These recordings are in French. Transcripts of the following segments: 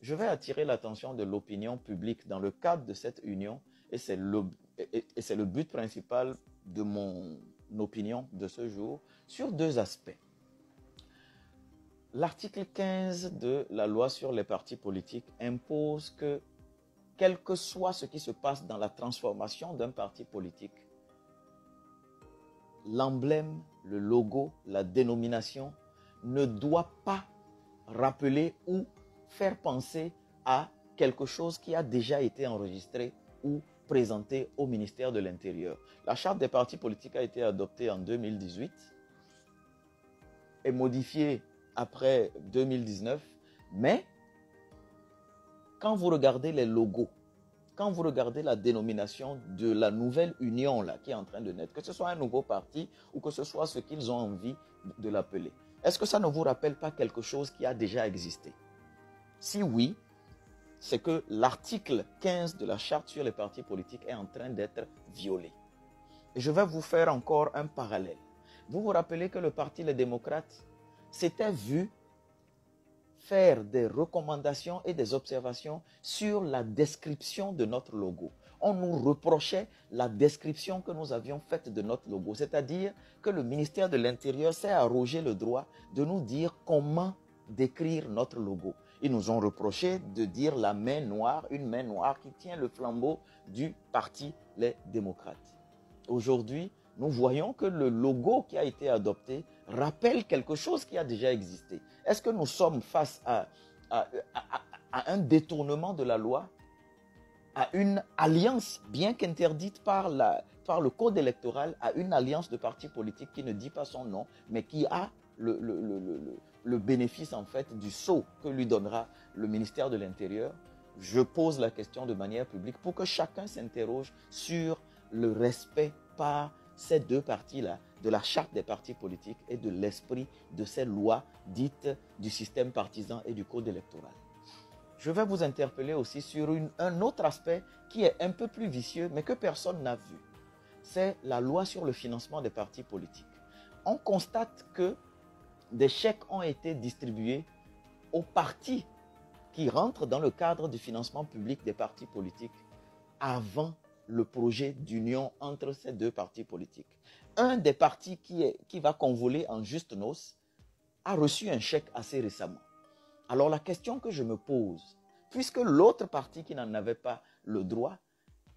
je vais attirer l'attention de l'opinion publique dans le cadre de cette union et c'est le but principal de mon opinion de ce jour sur deux aspects. L'article 15 de la loi sur les partis politiques impose que, quel que soit ce qui se passe dans la transformation d'un parti politique, l'emblème, le logo, la dénomination ne doit pas rappeler ou faire penser à quelque chose qui a déjà été enregistré ou présenté au ministère de l'Intérieur. La charte des partis politiques a été adoptée en 2018 et modifiée après 2019, mais quand vous regardez les logos, quand vous regardez la dénomination de la nouvelle union là, qui est en train de naître, que ce soit un nouveau parti ou que ce soit ce qu'ils ont envie de l'appeler, est-ce que ça ne vous rappelle pas quelque chose qui a déjà existé? Si oui, c'est que l'article 15 de la charte sur les partis politiques est en train d'être violé. Et je vais vous faire encore un parallèle. Vous vous rappelez que le parti Les Démocrates s'était vu faire des recommandations et des observations sur la description de notre logo. On nous reprochait la description que nous avions faite de notre logo, c'est-à-dire que le ministère de l'Intérieur s'est arrogé le droit de nous dire comment décrire notre logo. Ils nous ont reproché de dire la main noire, une main noire qui tient le flambeau du parti Les Démocrates. Aujourd'hui, nous voyons que le logo qui a été adopté rappelle quelque chose qui a déjà existé. Est-ce que nous sommes face à un détournement de la loi, à une alliance, bien qu'interdite par le code électoral, à une alliance de partis politiques qui ne dit pas son nom, mais qui a le bénéfice en fait du sceau que lui donnera le ministère de l'Intérieur? Je pose la question de manière publique pour que chacun s'interroge sur le respect par ces deux partis-là, de la charte des partis politiques et de l'esprit de ces lois dites du système partisan et du code électoral. Je vais vous interpeller aussi sur un autre aspect qui est un peu plus vicieux, mais que personne n'a vu. C'est la loi sur le financement des partis politiques. On constate que des chèques ont été distribués aux partis qui rentrent dans le cadre du financement public des partis politiques avant le projet d'union entre ces deux partis politiques. Un des partis qui va convoler en juste noces a reçu un chèque assez récemment. Alors la question que je me pose, puisque l'autre parti qui n'en avait pas le droit,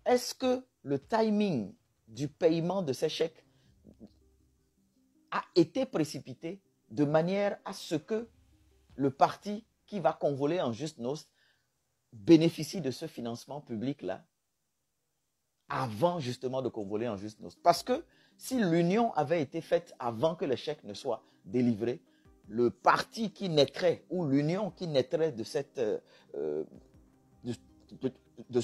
est-ce que le timing du paiement de ces chèques a été précipité de manière à ce que le parti qui va convoler en juste noces bénéficie de ce financement public-là avant justement de convoler en juste noces? Parce que si l'union avait été faite avant que les chèques ne soient délivrés, le parti qui naîtrait ou l'union qui naîtrait de ce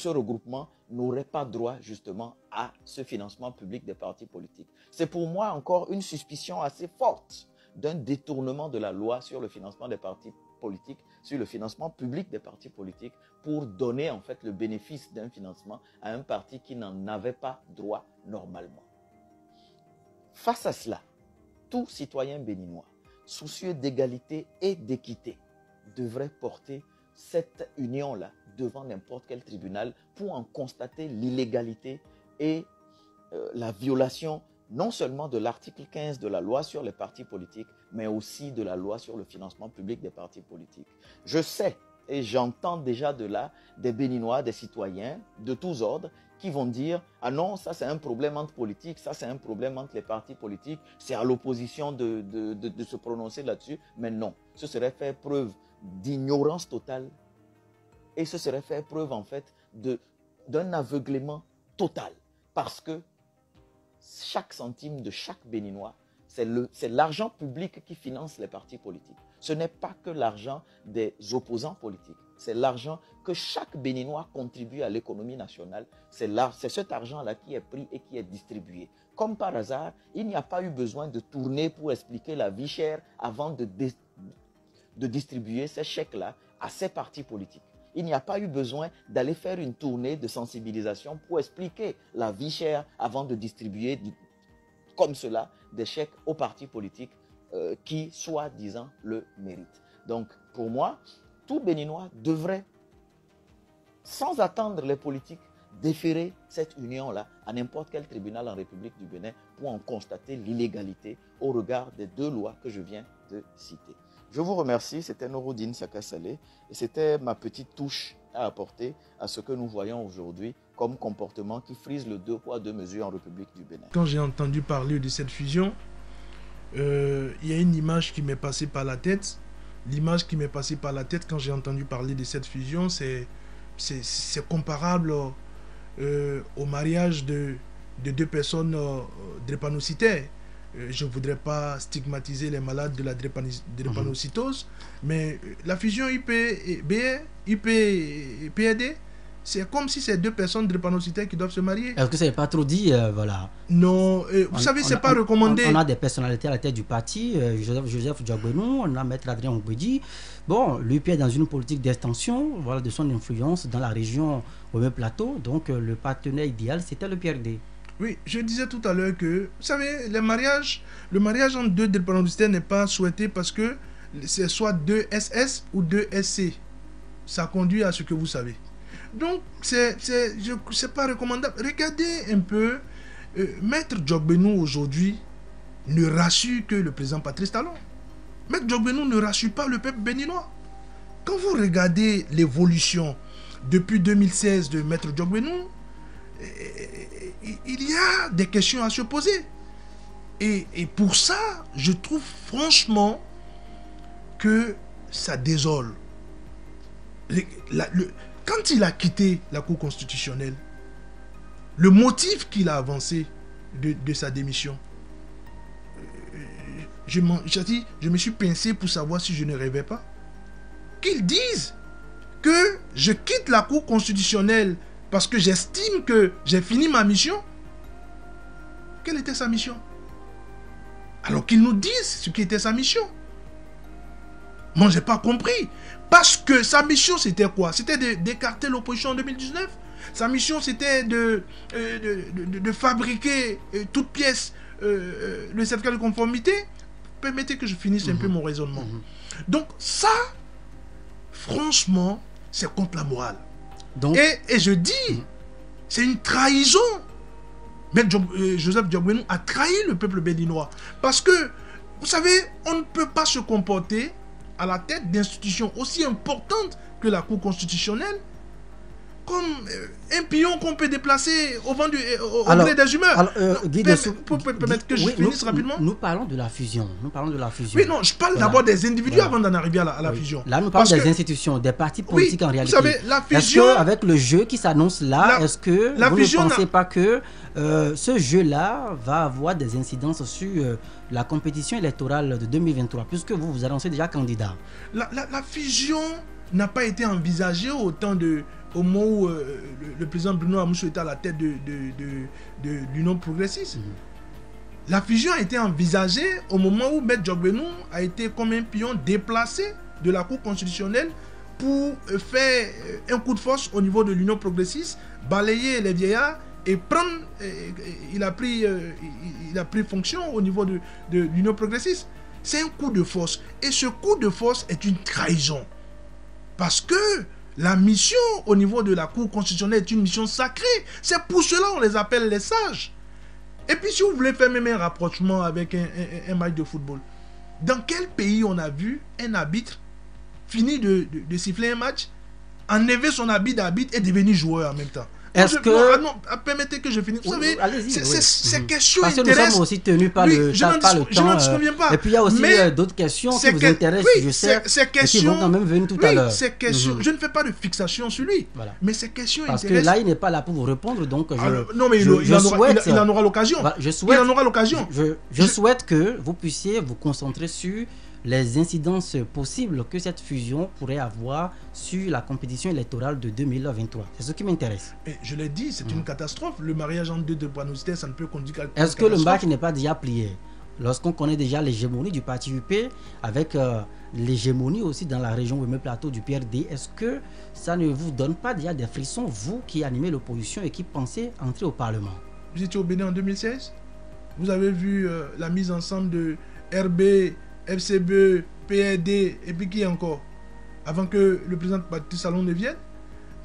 regroupement n'aurait pas droit justement à ce financement public des partis politiques. C'est pour moi encore une suspicion assez forte d'un détournement de la loi sur le financement des partis politiques, sur le financement public des partis politiques, pour donner en fait le bénéfice d'un financement à un parti qui n'en avait pas droit normalement. Face à cela, tout citoyen béninois, soucieux d'égalité et d'équité, devrait porter cette union-là devant n'importe quel tribunal pour en constater l'illégalité et la violation non seulement de l'article 15 de la loi sur les partis politiques, mais aussi de la loi sur le financement public des partis politiques. Je sais et j'entends déjà de là des Béninois, des citoyens de tous ordres qui vont dire « Ah non, ça c'est un problème entre politiques, ça c'est un problème entre les partis politiques, c'est à l'opposition de se prononcer là-dessus. » Mais non, ce serait faire preuve d'ignorance totale et ce serait faire preuve en fait d'un aveuglement total parce que chaque centime de chaque Béninois, c'est l'argent public qui finance les partis politiques. Ce n'est pas que l'argent des opposants politiques. C'est l'argent que chaque Béninois contribue à l'économie nationale. C'est cet argent-là qui est pris et qui est distribué. Comme par hasard, il n'y a pas eu besoin de tourner pour expliquer la vie chère avant de distribuer ces chèques-là à ces partis politiques. Il n'y a pas eu besoin d'aller faire une tournée de sensibilisation pour expliquer la vie chère avant de distribuer comme cela des chèques aux partis politiques qui, soi-disant, le méritent. Donc, pour moi, tout Béninois devrait, sans attendre les politiques, déférer cette union-là à n'importe quel tribunal en République du Bénin pour en constater l'illégalité au regard des 2 lois que je viens de citer. Je vous remercie, c'était Nouroudine Saka Saleh et c'était ma petite touche à apporter à ce que nous voyons aujourd'hui comme comportement qui frise le 2 poids 2 mesures en République du Bénin. Quand j'ai entendu parler de cette fusion, il y a une image qui m'est passée par la tête. L'image qui m'est passée par la tête quand j'ai entendu parler de cette fusion, c'est comparable au mariage de 2 personnes drépanocytaires. Je ne voudrais pas stigmatiser les malades de la drépanocytose, mais la fusion IP-PAD, c'est comme si c'est 2 personnes drépanocytaires qui doivent se marier. Est-ce que ça n'est pas trop dit voilà. Non, vous savez, c'est pas recommandé. On a des personnalités à la tête du parti, Joseph Diogbenou, on a Maître Adrien Ogbedi. Bon, lui est dans une politique d'extension, voilà, de son influence dans la région au même plateau. Donc le partenaire idéal, c'était le PRD. Oui, je disais tout à l'heure que, vous savez, le mariage entre 2 drépanocytaires n'est pas souhaité parce que c'est soit 2 SS ou 2 SC. Ça conduit à ce que vous savez. Donc, c'est pas recommandable. Regardez un peu, Maître Diogbenou aujourd'hui ne rassure que le président Patrice Talon. Maître Diogbenou ne rassure pas le peuple béninois. Quand vous regardez l'évolution depuis 2016 de Maître Diogbenou, il y a des questions à se poser. Et pour ça, je trouve franchement que ça désole. Quand il a quitté la Cour constitutionnelle, le motif qu'il a avancé de sa démission, je me suis pincé pour savoir si je ne rêvais pas. Qu'il dise que je quitte la Cour constitutionnelle parce que j'estime que j'ai fini ma mission. Quelle était sa mission? Alors qu'il nous dise ce qui était sa mission. Moi, je n'ai pas compris. Parce que sa mission, c'était quoi? C'était d'écarter l'opposition en 2019. Sa mission, c'était de fabriquer toute pièce le certificat de conformité. Permettez que je finisse un peu mon raisonnement. Donc ça, franchement, c'est contre la morale. Donc, et je dis, c'est une trahison. Mais Joseph Diogbenou a trahi le peuple béninois. Parce que, vous savez, on ne peut pas se comporter à la tête d'institutions aussi importantes que la Cour constitutionnelle comme un pion qu'on peut déplacer au vent gré des humeurs. Pour permettre que je finisse rapidement. Nous parlons de la fusion. Oui, non, je parle d'abord des individus avant d'en arriver à la fusion. Là, nous parlons des institutions, des partis politiques en réalité. Vous savez, la fusion... Est-ce qu'avec le jeu qui s'annonce là, est-ce que vous ne pensez pas que ce jeu-là va avoir des incidences sur la compétition électorale de 2023, puisque vous annoncez déjà candidat? La fusion n'a pas été envisagée au moment où le président Bruno Amoussou était à la tête de l'Union progressiste. La fusion a été envisagée au moment où Maître Diogbenou a été comme un pion déplacé de la Cour constitutionnelle pour faire un coup de force au niveau de l'Union progressiste, balayer les vieillards et prendre... il a pris fonction au niveau de l'Union progressiste. C'est un coup de force. Et ce coup de force est une trahison. Parce que la mission au niveau de la Cour constitutionnelle est une mission sacrée. C'est pour cela qu'on les appelle les sages. Et puis si vous voulez faire même un rapprochement avec un match de football, dans quel pays on a vu un arbitre fini de siffler un match, enlever son habit d'arbitre et devenir joueur en même temps? Permettez que je finisse. Vous savez, ces questions parce que nous sommes aussi tenus par le temps. Je n'en souviens pas. Et puis il y a aussi d'autres questions qui vous intéressent, je sais, et qui vont quand même venir tout à l'heure. Ces questions, je ne fais pas de fixation sur lui. Voilà. Mais ces questions intéressent. Parce que là, il n'est pas là pour vous répondre, donc non, mais il en aura l'occasion. Il en aura l'occasion. Je souhaite que vous puissiez vous concentrer sur les incidences possibles que cette fusion pourrait avoir sur la compétition électorale de 2023. C'est ce qui m'intéresse. Je l'ai dit, c'est une catastrophe. Le mariage entre 2 drépanocytaires, ça ne peut conduire qu'à une catastrophe. Est-ce que le match n'est pas déjà plié? Lorsqu'on connaît déjà l'hégémonie du parti UP, avec l'hégémonie aussi dans la région Ouémé Plateau du PRD, est-ce que ça ne vous donne pas déjà des frissons, vous qui animez l'opposition et qui pensez entrer au Parlement? Vous étiez au Bénin en 2016. Vous avez vu la mise ensemble de RB, FCB, PRD et puis qui encore? avant que le président Patrice Talon ne vienne.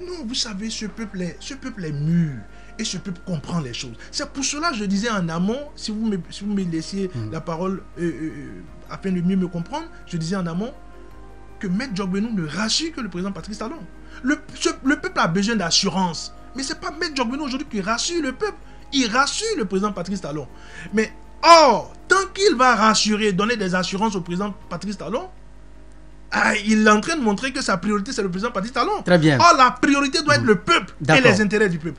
Non, vous savez, ce peuple est mûr. Et ce peuple comprend les choses. C'est pour cela que je disais en amont, si vous me laissiez la parole afin de mieux me comprendre, je disais en amont que Maître Diogbenou ne rassure que le président Patrice Talon. Le peuple a besoin d'assurance. Mais ce n'est pas Maître Diogbenou aujourd'hui qui rassure le peuple. Il rassure le président Patrice Talon. Mais or, tant qu'il va rassurer, donner des assurances au président Patrice Talon, il est en train de montrer que sa priorité, c'est le président Patrice Talon. Très bien. Or, la priorité doit être le peuple et les intérêts du peuple.